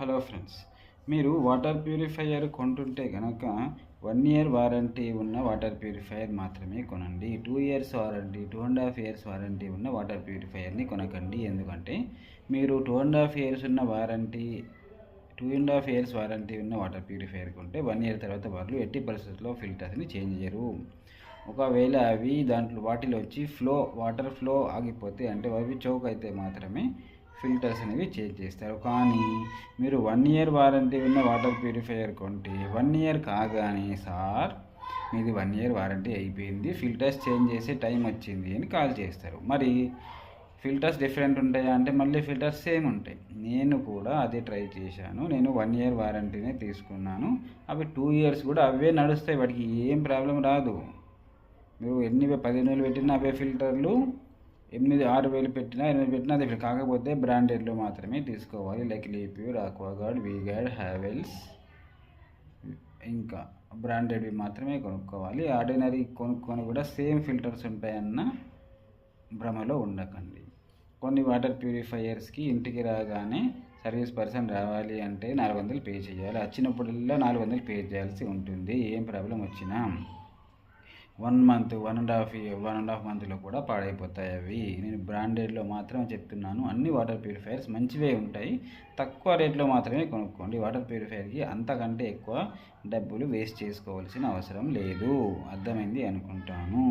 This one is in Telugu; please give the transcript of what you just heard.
హలో ఫ్రెండ్స్, మీరు వాటర్ ప్యూరిఫైయర్ కొంటుంటే కనుక 1 ఇయర్ వారంటీ ఉన్న వాటర్ ప్యూరిఫైయర్ మాత్రమే కొనండి. 2 ఇయర్స్ వారంటీ, 2.5 ఇయర్స్ వారంటీ ఉన్న వాటర్ ప్యూరిఫైయర్ని కొనకండి. ఎందుకంటే మీరు 2.5 ఇయర్స్ ఉన్న వారంటీ 2.5 ఇయర్స్ వారంటీ ఉన్న వాటర్ ప్యూరిఫైయర్ కొంటే 1 ఇయర్ తర్వాత వాళ్ళు ఎట్టి పరిస్థితుల్లో ఫిల్టర్స్ని చేంజ్ చేయరు. ఒకవేళ అవి వాటిలో వచ్చి వాటర్ ఫ్లో ఆగిపోతే, అంటే అవి చౌక్ అయితే మాత్రమే ఫిల్టర్స్ అనేవి చేంజ్ చేస్తారు. కానీ మీరు 1 ఇయర్ వారంటీ ఉన్న వాటర్ ప్యూరిఫైయర్ కొంటే 1 ఇయర్ కాగానే సార్ మీది 1 ఇయర్ వారంటీ అయిపోయింది, ఫిల్టర్స్ చేంజ్ చేసే టైం వచ్చింది అని కాల్ చేస్తారు. మరి ఫిల్టర్స్ డిఫరెంట్ ఉంటాయా అంటే మళ్ళీ ఫిల్టర్స్ సేమ్ ఉంటాయి. నేను కూడా అదే ట్రై చేశాను. నేను 1 ఇయర్ వారంటీనే తీసుకున్నాను. అవి 2 ఇయర్స్ కూడా అవే నడుస్తాయి, వాటికి ఏం ప్రాబ్లం రాదు. మీరు 15,000 పెట్టినా అవే ఫిల్టర్లు, 6,000 పెట్టినా 8,000 పెట్టినా అదే ఫిల్టర్. కాకపోతే బ్రాండెడ్లో మాత్రమే తీసుకోవాలి. లైక్ లీప్యూర్, ఆక్వాగార్డ్, వీగార్డ్, హ్యావెల్స్, ఇంకా బ్రాండెడ్వి మాత్రమే కొనుక్కోవాలి. ఆర్డినరీ కొనుక్కొని కూడా సేమ్ ఫిల్టర్స్ ఉంటాయన్న భ్రమలో ఉండకండి. కొన్ని వాటర్ ప్యూరిఫైయర్స్కి ఇంటికి రాగానే సర్వీస్ పర్సన్ రావాలి అంటే 400 పే చేయాలి. వచ్చినప్పుడల్లా 400 పే చేయాల్సి ఉంటుంది. ఏం ప్రాబ్లం వచ్చినా 1 మంత్, 1.5 మంత్లో కూడా పాడైపోతాయి అవి. నేను బ్రాండెడ్లో మాత్రం చెప్తున్నాను. అన్ని వాటర్ ప్యూరిఫైయర్స్ మంచివే ఉంటాయి. తక్కువ రేట్లో మాత్రమే కొనుక్కోండి. వాటర్ ప్యూరిఫైయర్కి అంతకంటే ఎక్కువ డబ్బులు వేస్ట్ చేసుకోవాల్సిన అవసరం లేదు. అర్థమైంది అనుకుంటాను.